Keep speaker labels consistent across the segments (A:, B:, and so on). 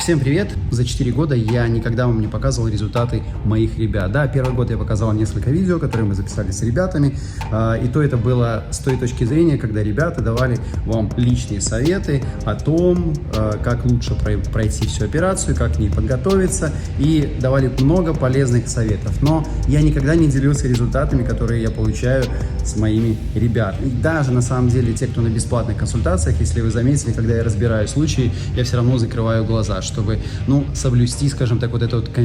A: Всем привет! За 4 года я никогда вам не показывал результаты моих ребят. Да, первый год я показал несколько видео, которые мы записали с ребятами. И то это было с той точки зрения, когда ребята давали вам личные советы о том, как лучше пройти всю операцию, как к ней подготовиться. И давали много полезных советов. Но я никогда не делился результатами, которые я получаю с моими ребятами. И даже на самом деле те, кто на бесплатных консультациях, если вы заметили, когда я разбираю случаи, я все равно закрываю глаза, чтобы, соблюсти, скажем так, вот этот вот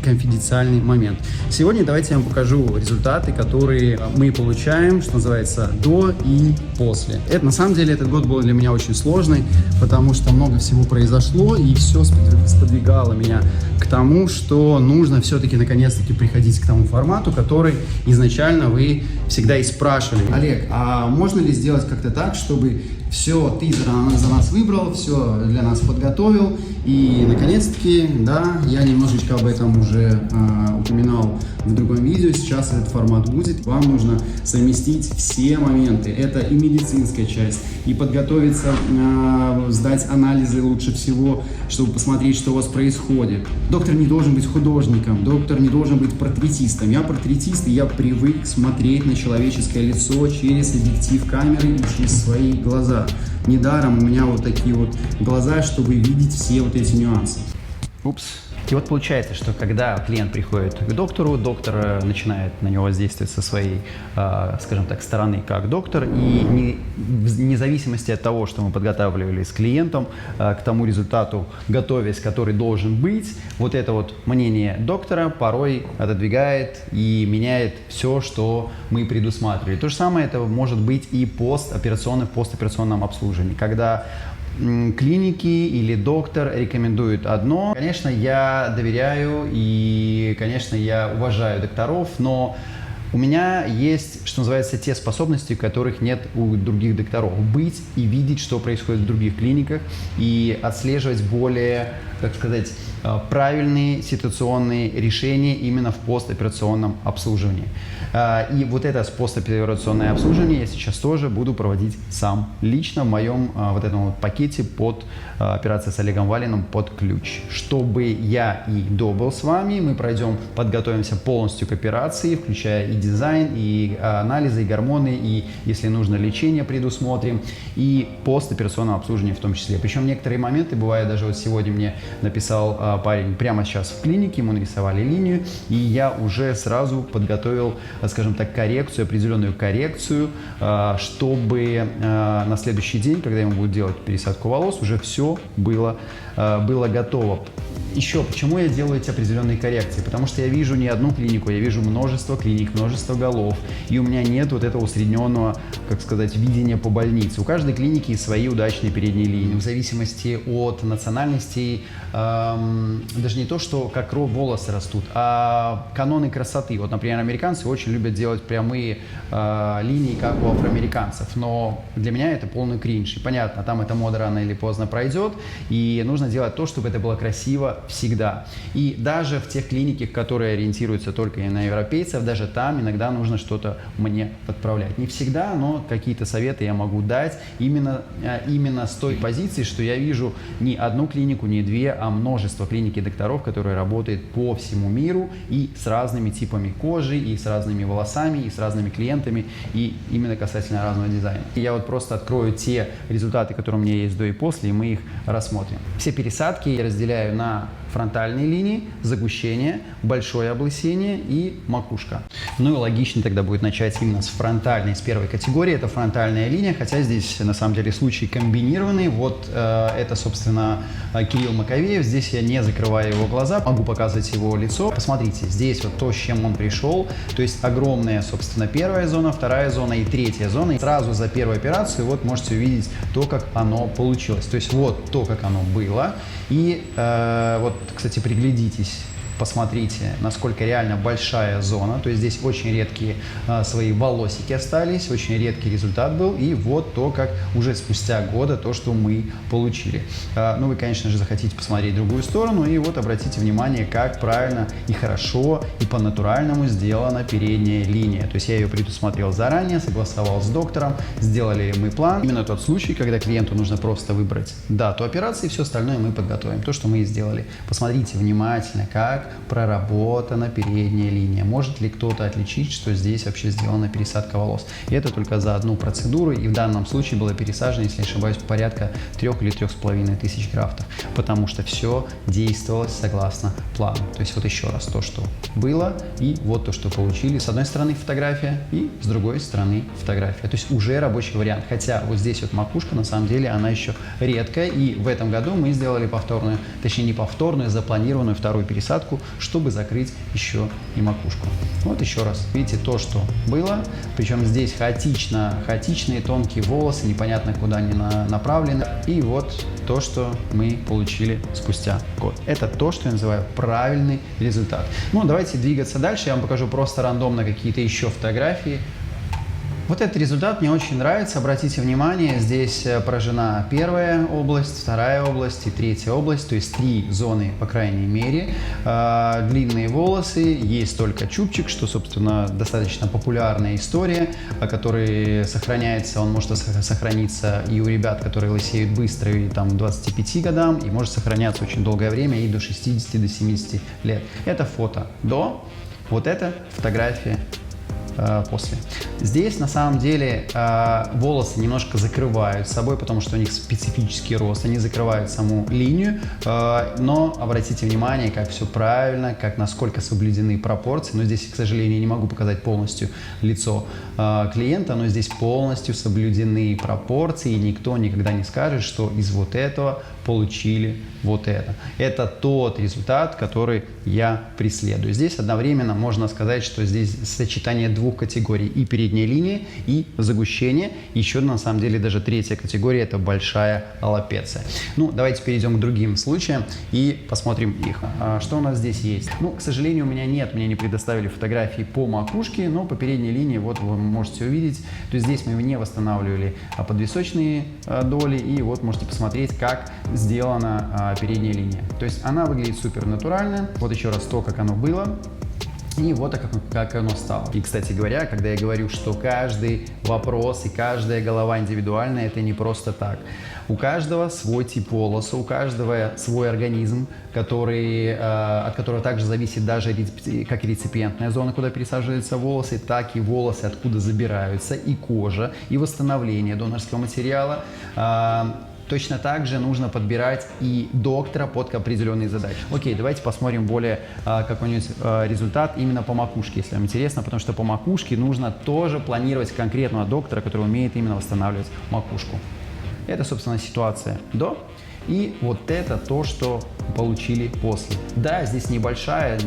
A: конфиденциальный момент. Сегодня давайте я вам покажу результаты, которые мы получаем, что называется, до и после. На самом деле, этот год был для меня очень сложный, потому что много всего произошло, и все сподвигало меня к тому, что нужно все-таки, наконец-таки, приходить к тому формату, который изначально вы всегда и спрашивали. Олег, а можно ли сделать как-то так, чтобы все ты за нас выбрал, все для нас подготовил, и наконец-таки, да, я немножечко об этом уже упоминал в другом видео, сейчас этот формат будет, вам нужно совместить все моменты, это и медицинская часть, и подготовиться, сдать анализы лучше всего, чтобы посмотреть, что у вас происходит. Доктор не должен быть художником, доктор не должен быть портретистом, я портретист, и я привык смотреть на человеческое лицо через объектив камеры и через свои глаза. Недаром у меня вот такие вот глаза, чтобы видеть все вот эти нюансы.
B: Упс. И вот получается, что когда клиент приходит к доктору, доктор начинает на него воздействовать со своей, скажем так, стороны как доктор, и вне зависимости от того, что мы подготавливали с клиентом к тому результату, готовясь, который должен быть, вот это вот мнение доктора порой отодвигает и меняет все, что мы предусматривали. То же самое это может быть и в постоперационном обслуживании, когда клиники или доктор рекомендуют одно. Конечно, я доверяю и, конечно, я уважаю докторов, но у меня есть, что называется, те способности, которых нет у других докторов. Быть и видеть, что происходит в других клиниках, и отслеживать более, так сказать, правильные ситуационные решения именно в постоперационном обслуживании. И вот это постоперационное обслуживание я сейчас тоже буду проводить сам лично в моем вот этом вот пакете под операцией с Олегом Валиным под ключ. Чтобы я и был с вами, мы подготовимся полностью к операции, включая и дизайн, и анализы, и гормоны, и, если нужно, лечение предусмотрим, и постоперационное обслуживание в том числе. Причем некоторые моменты, бывает, даже вот сегодня мне написал парень прямо сейчас в клинике, ему нарисовали линию, и я уже сразу подготовил, скажем так, определенную коррекцию, чтобы на следующий день, когда ему будут делать пересадку волос, уже все было готово. Еще, почему я делаю эти определенные коррекции? Потому что я вижу не одну клинику, я вижу множество клиник, множество голов, и у меня нет вот этого усредненного, как сказать, видения по больнице. У каждой клиники свои удачные передние линии. В зависимости от национальностей, даже не то, что как волосы растут, а каноны красоты. Вот, например, американцы очень любят делать прямые линии, как у афроамериканцев, но для меня это полный кринж. И понятно, там эта мода рано или поздно пройдет, и нужно делать то, чтобы это было красиво всегда. И даже в тех клиниках, которые ориентируются только на европейцев, даже там иногда нужно что-то мне подправлять. Не всегда, но какие-то советы я могу дать именно с той позиции, что я вижу не одну клинику, не две, а множество клиник и докторов, которые работают по всему миру и с разными типами кожи, и с разными волосами, и с разными клиентами, и именно касательно разного дизайна. И я вот просто открою те результаты, которые у меня есть до и после, и мы их рассмотрим. Все пересадки я разделяю на фронтальные линии, загущение, большое облысение и макушка. Ну и логично тогда будет начать именно с фронтальной, с первой категории. Это фронтальная линия, хотя здесь на самом деле случаи комбинированные. Вот это, собственно, Кирилл Маковеев. Здесь я не закрываю его глаза, могу показывать его лицо. Посмотрите, здесь вот то, с чем он пришел. То есть огромная, собственно, первая зона, вторая зона и третья зона. И сразу за первую операцию вот можете увидеть то, как оно получилось. То есть вот то, как оно было. И вот, кстати, приглядитесь. посмотрите, насколько реально большая зона, то есть здесь очень редкие свои волосики остались, очень редкий результат был, и вот то, как уже спустя года, то, что мы получили. Ну, вы, конечно же, захотите посмотреть другую сторону, и вот обратите внимание, как правильно и хорошо, и по-натуральному сделана передняя линия. То есть я ее предусмотрел заранее, согласовал с доктором, сделали мы план. Именно тот случай, когда клиенту нужно просто выбрать дату операции, все остальное мы подготовим. То, что мы и сделали. Посмотрите внимательно, как проработана передняя линия. Может ли кто-то отличить, что здесь вообще сделана пересадка волос. И это только за одну процедуру, и в данном случае было пересажено, если не ошибаюсь, порядка 3 или 3,5 тысяч графтов, потому что все действовалось согласно плану. То есть вот еще раз то, что было, и вот то, что получили. С одной стороны фотография, и с другой стороны фотография. То есть уже рабочий вариант. Хотя вот здесь вот макушка, на самом деле, она еще редкая, и в этом году мы сделали повторную, точнее не повторную, запланированную вторую пересадку, чтобы закрыть еще и макушку. Вот еще раз. Видите то, что было, причем здесь хаотичные тонкие волосы, непонятно куда они направлены. И вот то, что мы получили спустя год. Это то, что я называю правильный результат. Ну, давайте двигаться дальше. Я вам покажу просто рандомно какие-то еще фотографии. Вот этот результат мне очень нравится. Обратите внимание, здесь поражена первая область, вторая область и третья область, то есть 3 зоны, по крайней мере. Длинные волосы, есть только чубчик, что, собственно, достаточно популярная история, который сохраняется, он может сохраниться и у ребят, которые лысеют быстро, и там 25 годам, и может сохраняться очень долгое время, и до 60, до 70 лет. Это фото до, вот это фотография после. Здесь на самом деле волосы немножко закрывают собой, потому что у них специфический рост, они закрывают саму линию, но обратите внимание, как все правильно, как насколько соблюдены пропорции. Но здесь, к сожалению, не могу показать полностью лицо клиента, но здесь полностью соблюдены пропорции, и никто никогда не скажет, что из вот этого получили вот это. Это тот результат, который я преследую. Здесь одновременно можно сказать, что здесь сочетание 2 категорий: и передняя линия, и загущение. Еще на самом деле даже 3-я категория — это большая аллопеция. Ну, давайте перейдем к другим случаям и посмотрим их. Что у нас здесь есть? Ну, к сожалению, у меня нет, мне не предоставили фотографии по макушке, но по передней линии вот вы можете увидеть. То есть здесь мы не восстанавливали подвисочные доли, и вот можете посмотреть, как сделана передняя линия. То есть она выглядит супер натурально. Вот еще раз то, как оно было. И вот как оно стало. И, кстати говоря, когда я говорю, что каждый вопрос и каждая голова индивидуальная, это не просто так. У каждого свой тип волоса, у каждого свой организм, от которого также зависит даже как реципиентная зона, куда пересаживаются волосы, так и волосы, откуда забираются, и кожа, и восстановление донорского материала. Точно так же нужно подбирать и доктора под определенные задачи. Окей, давайте посмотрим более какой-нибудь результат именно по макушке, если вам интересно, потому что по макушке нужно тоже планировать конкретного доктора, который умеет именно восстанавливать макушку. Это, собственно, ситуация до. И вот это то, что получили после. Да, здесь небольшая,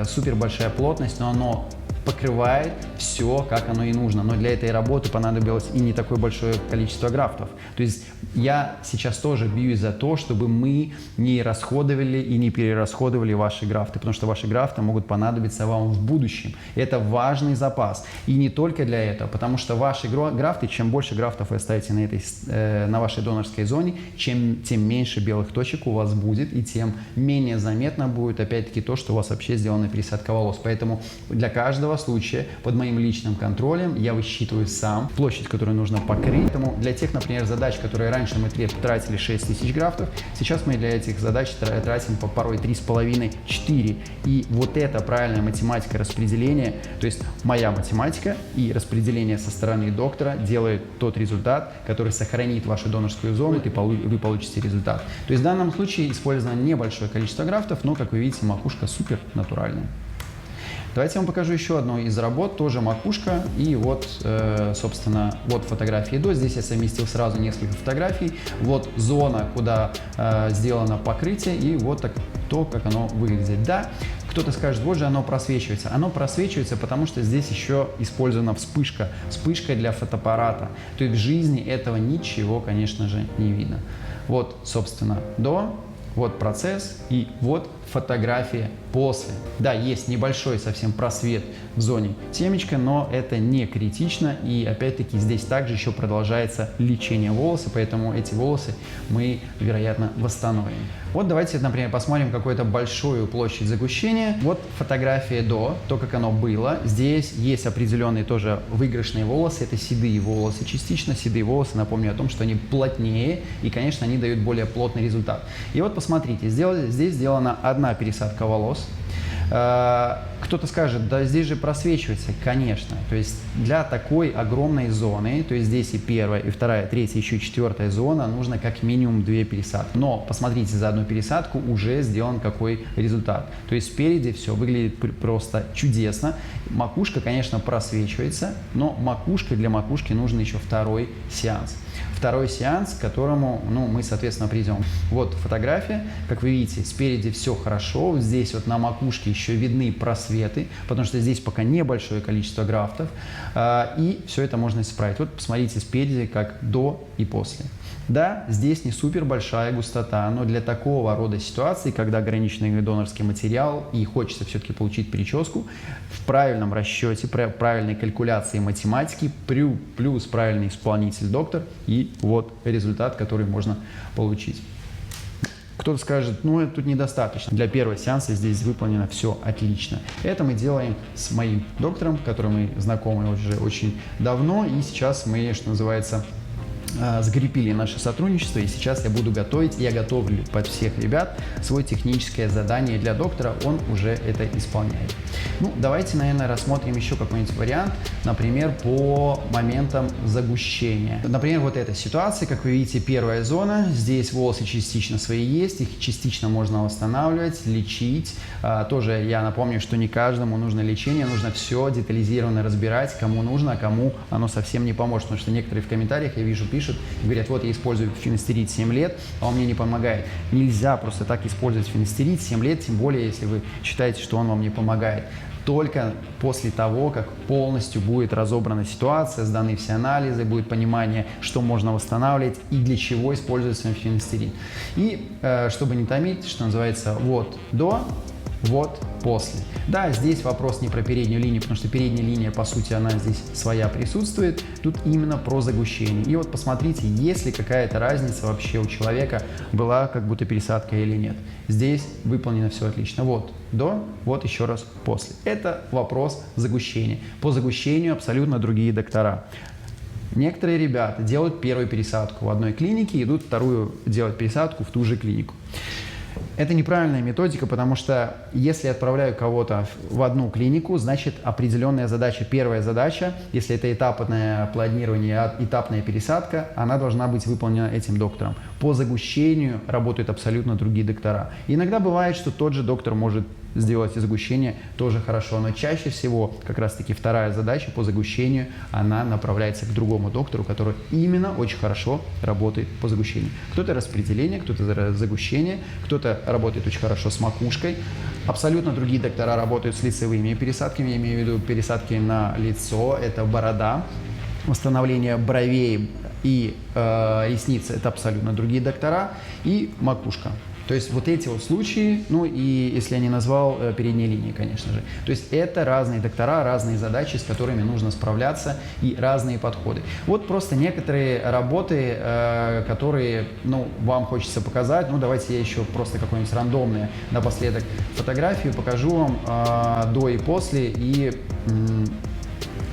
B: супер большая плотность, но оно покрывает все, как оно и нужно. Но для этой работы понадобилось и не такое большое количество графтов. То есть я сейчас тоже бьюсь за то, чтобы мы не расходовали и не перерасходовали ваши графты, потому что ваши графты могут понадобиться вам в будущем. Это важный запас. И не только для этого, потому что ваши графты, чем больше графтов вы оставите на вашей донорской зоне, тем меньше белых точек у вас будет, и тем менее заметно будет, опять-таки, то, что у вас вообще сделана пересадка волос. Поэтому для каждого случая под моим личным контролем я высчитываю сам площадь, которую нужно покрыть. Поэтому для тех, например, задач, которые раньше мы тратили 6000 графтов, сейчас мы для этих задач тратим порой 3,5-4. И вот эта правильная математика распределения, то есть моя математика и распределение со стороны доктора делает тот результат, который сохранит вашу донорскую зону, и вы получите результат. То есть в данном случае использовано небольшое количество графтов, но, как вы видите, макушка супер натуральная. Давайте я вам покажу еще одну из работ, тоже макушка, и вот, собственно, вот фотографии до. Здесь я совместил сразу несколько фотографий. Вот зона, куда сделано покрытие, и вот так, то, как оно выглядит. Да, кто-то скажет, вот же оно просвечивается. Оно просвечивается, потому что здесь еще использована вспышка для фотоаппарата. То есть в жизни этого ничего, конечно же, не видно. Вот, собственно, до. Вот процесс и вот фотография после. Да, есть небольшой совсем просвет в зоне темечка, но это не критично. И опять-таки здесь также еще продолжается лечение волоса, поэтому эти волосы мы, вероятно, восстановим. Вот давайте, например, посмотрим какую-то большую площадь загущения. Вот фотография до, то, как оно было. Здесь есть определенные тоже выигрышные волосы, это седые волосы. Частично седые волосы, напомню о том, что они плотнее и, конечно, они дают более плотный результат. И вот посмотрите, здесь сделана одна пересадка волос. Кто-то скажет, да здесь же просвечивается, конечно. То есть для такой огромной зоны, то есть здесь и первая, и вторая, третья, еще и четвертая зона, нужно как минимум 2 пересадки. Но посмотрите, за одну пересадку уже сделан какой результат. То есть спереди все выглядит просто чудесно. Макушка, конечно, просвечивается, но для макушки нужен еще второй сеанс. Второй сеанс, к которому мы, соответственно, придем. Вот фотография. Как вы видите, спереди все хорошо. Здесь вот на макушке еще видны просветы, потому что здесь пока небольшое количество графтов. И все это можно исправить. Вот посмотрите спереди, как до и после. Да, здесь не супер большая густота, но для такого рода ситуации, когда ограниченный донорский материал и хочется все-таки получить прическу, в правильном расчете, правильной калькуляции математики, плюс правильный исполнитель доктор, и вот результат, который можно получить. Кто-то скажет, тут недостаточно. Для первого сеанса здесь выполнено все отлично. Это мы делаем с моим доктором, которым мы знакомы уже очень давно, и сейчас мы, что называется, закрепили наше сотрудничество, и сейчас я готовлю под всех ребят свое техническое задание для доктора, он уже это исполняет. Давайте, наверное, рассмотрим еще какой-нибудь вариант, например, по моментам загущения. Например, вот эта ситуация, как вы видите, первая зона, здесь волосы частично свои есть, их частично можно восстанавливать, лечить. Тоже я напомню, что не каждому нужно лечение, нужно все детализированно разбирать, кому нужно, а кому оно совсем не поможет, потому что некоторые в комментариях, я вижу, пишут, говорят, вот я использую финастерид 7 лет, а он мне не помогает. Нельзя просто так использовать финастерид 7 лет, тем более, если вы считаете, что он вам не помогает. Только после того, как полностью будет разобрана ситуация, сданы все анализы, будет понимание, что можно восстанавливать и для чего используется финастерид. И чтобы не томить, что называется, вот до, вот после. Да, здесь вопрос не про переднюю линию, потому что передняя линия, по сути, она здесь своя присутствует. Тут именно про загущение. И вот посмотрите, есть ли какая-то разница вообще у человека, была как будто пересадка или нет. Здесь выполнено все отлично. Вот до, вот еще раз после. Это вопрос загущения. По загущению абсолютно другие доктора. Некоторые ребята делают первую пересадку в одной клинике, идут вторую делать пересадку в ту же клинику. Это неправильная методика, потому что если я отправляю кого-то в одну клинику, значит определенная задача, первая задача, если это этапное планирование, этапная пересадка, она должна быть выполнена этим доктором. По загущению работают абсолютно другие доктора. И иногда бывает, что тот же доктор может сделать загущение тоже хорошо, но чаще всего как раз-таки вторая задача по загущению, она направляется к другому доктору, который именно очень хорошо работает по загущению. Кто-то распределение, кто-то загущение, кто-то работает очень хорошо с макушкой. Абсолютно другие доктора работают с лицевыми пересадками, я имею в виду пересадки на лицо, это борода, восстановление бровей и ресниц, это абсолютно другие доктора, и макушка. То есть вот эти вот случаи, и если я не назвал передней линии, конечно же. То есть это разные доктора, разные задачи, с которыми нужно справляться, и разные подходы. Вот просто некоторые работы, которые, вам хочется показать. Давайте я еще просто какой-нибудь рандомный напоследок фотографию покажу вам до и после, и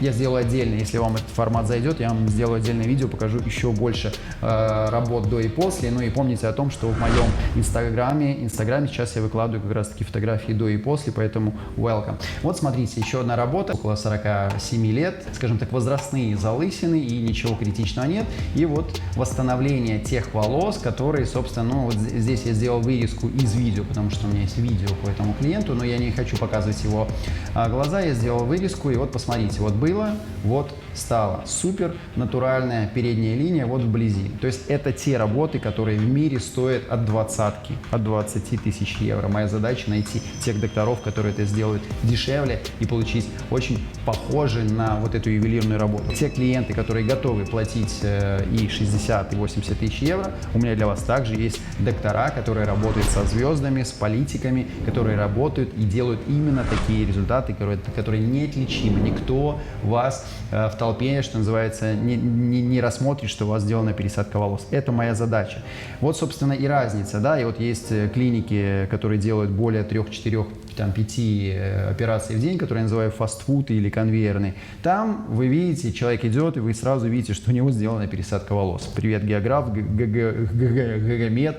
B: я сделаю отдельно, если вам этот формат зайдет, я вам сделаю отдельное видео, покажу еще больше работ до и после. И помните о том, что в моем инстаграме сейчас я выкладываю как раз таки фотографии до и после, поэтому welcome. Вот смотрите, еще одна работа, около 47 лет, скажем так, возрастные залысины, и ничего критичного нет. И вот восстановление тех волос, которые, собственно, вот здесь я сделал вырезку из видео, потому что у меня есть видео по этому клиенту, но я не хочу показывать его глаза, я сделал вырезку, и вот посмотрите, вот были было, вот стало. Супер натуральная передняя линия вот вблизи. То есть это те работы, которые в мире стоят от 20 тысяч евро. Моя задача найти тех докторов, которые это сделают дешевле и получить очень похожий на вот эту ювелирную работу. Те клиенты, которые готовы платить и 60, и 80 тысяч евро, у меня для вас также есть доктора, которые работают со звездами, с политиками, которые работают и делают именно такие результаты, которые неотличимы. Никто вас в толпе, что называется, не рассмотрит, что у вас сделана пересадка волос. Это моя задача. Вот, собственно, и разница, да, и вот есть клиники, которые делают более 3, 4, 5 операций в день, которые я называю фастфуд или конвейерный. Там вы видите, человек идет, и вы сразу видите, что у него сделана пересадка волос. Привет, географ, ГГМед,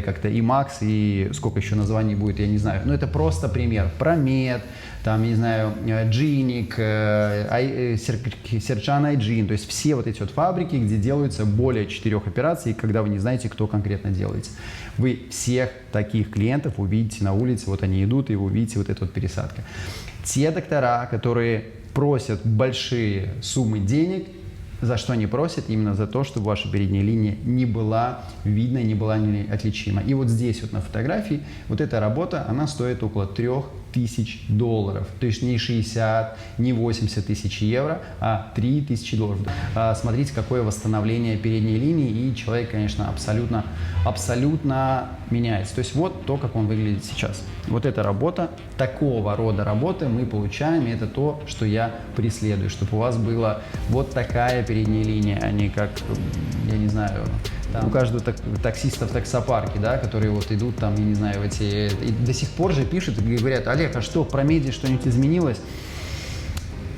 B: как-то и Макс, и сколько еще названий будет, я не знаю. Но это просто пример. Промед, там, не знаю, Джиник, Серчан Айджин, то есть все вот эти вот фабрики, где делаются более 4 операций, когда вы не знаете, кто конкретно делает. Вы всех таких клиентов увидите на улице, вот они идут, и вы увидите вот эту вот пересадку. Те доктора, которые просят большие суммы денег, за что они просят? Именно за то, чтобы ваша передняя линия не была видна, не была неотличима. И вот здесь вот на фотографии вот эта работа, она стоит около $3000. То есть не 60, не 80 тысяч евро, а $3000. Смотрите, какое восстановление передней линии, и человек, конечно, абсолютно меняется. То есть вот то, как он выглядит сейчас. Вот эта работа, такого рода работы мы получаем, и это то, что я преследую, чтобы у вас была вот такая передняя линия, а не как, я не знаю, там, у каждого таксиста в таксопарке, да, которые вот идут там, я не знаю, и до сих пор же пишут и говорят: Олег, а что, в Промеде что-нибудь изменилось?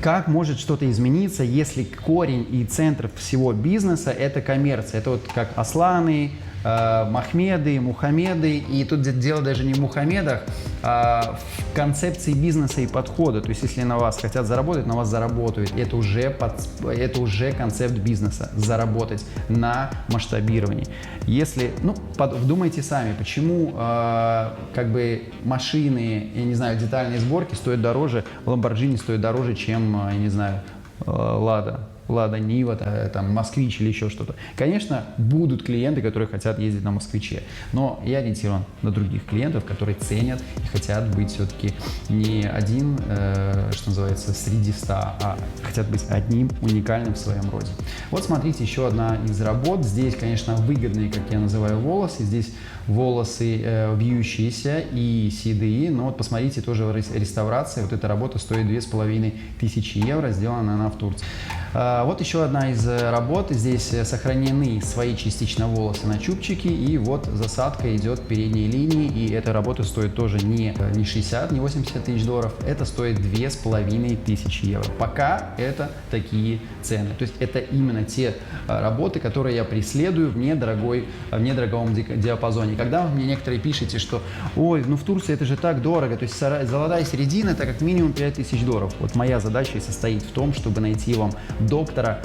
B: Как может что-то измениться, если корень и центр всего бизнеса – это коммерция? Это вот как Асланы, Махмеды, Мухаммеды. И тут дело даже не в Мухаммедах, а в концепции бизнеса и подхода. То есть если на вас хотят заработать, на вас заработают. Это уже концепт бизнеса – заработать на масштабировании. Если, вдумайте сами, почему как бы машины, я не знаю, детальные сборки стоят дороже, Lamborghini стоит дороже, чем, я не знаю, Лада Нива, там, Москвич или еще что-то. Конечно, будут клиенты, которые хотят ездить на Москвиче, но я ориентирован на других клиентов, которые ценят и хотят быть все-таки не один, что называется, среди 100, а хотят быть одним уникальным в своем роде. Вот смотрите, еще одна из работ. Здесь, конечно, выгодные, как я называю, волосы. Здесь волосы вьющиеся и седые, но вот посмотрите, тоже реставрация. Вот эта работа стоит 2500 евро, сделана она в Турции. Вот еще одна из работ. Здесь сохранены свои частично волосы на чубчике, и вот засадка идет передней линии, и эта работа стоит тоже не 60, не 80 тысяч долларов, это стоит 2500 евро. Пока это такие цены. То есть это именно те работы, которые я преследую в недорогом диапазоне. Когда вы мне некоторые пишете, что ой, в Турции это же так дорого, то есть золотая середина это как минимум 5000 долларов. Вот моя задача и состоит в том, чтобы найти вам доктора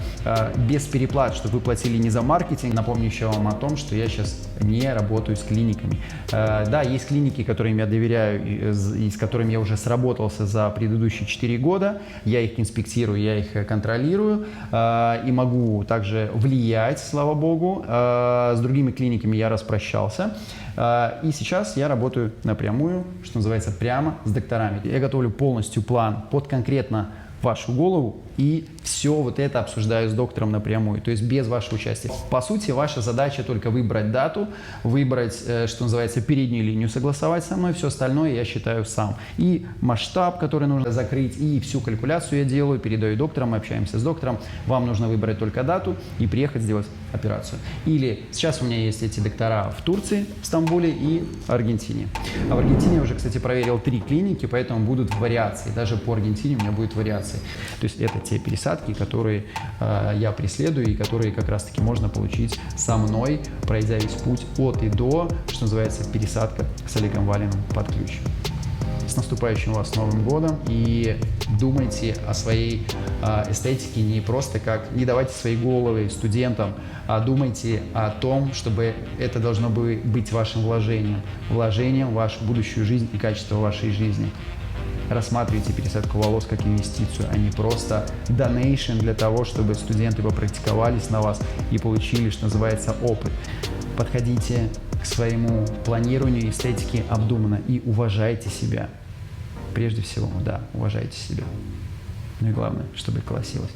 B: без переплат, чтобы вы платили не за маркетинг. Напомню еще вам о том, что я сейчас не работаю с клиниками. Да, есть клиники, которым я доверяю и с которыми я уже сработался за предыдущие 4 года. Я их инспектирую, я их контролирую и могу также влиять, слава богу. С другими клиниками я распрощался. И сейчас я работаю напрямую, что называется, прямо с докторами. Я готовлю полностью план под конкретно вашу голову и все вот это обсуждаю с доктором напрямую, то есть без вашего участия. По сути, ваша задача только выбрать дату, выбрать, что называется, переднюю линию, согласовать со мной, все остальное я считаю сам. И масштаб, который нужно закрыть, и всю калькуляцию я делаю, передаю докторам, мы общаемся с доктором. Вам нужно выбрать только дату и приехать сделать операцию. Или сейчас у меня есть эти доктора в Турции, в Стамбуле и Аргентине. А в Аргентине я уже, кстати, проверил 3 клиники, поэтому будут вариации. Даже по Аргентине у меня будет вариации. То есть это те пересадки, которые я преследую и которые как раз-таки можно получить со мной, пройдя весь путь от и до, что называется, пересадка с Олегом Валиным под ключ. С наступающим вас Новым годом, и думайте о своей эстетике не просто как, не давайте свои головы студентам, а думайте о том, чтобы это должно быть вашим вложением в вашу будущую жизнь и качество вашей жизни. рассматривайте пересадку волос как инвестицию, а не просто donation для того, чтобы студенты попрактиковались на вас и получили, что называется, опыт. Подходите к своему планированию эстетики обдуманно и уважайте себя. Прежде всего, да, уважайте себя. Ну и главное, чтобы колосилось.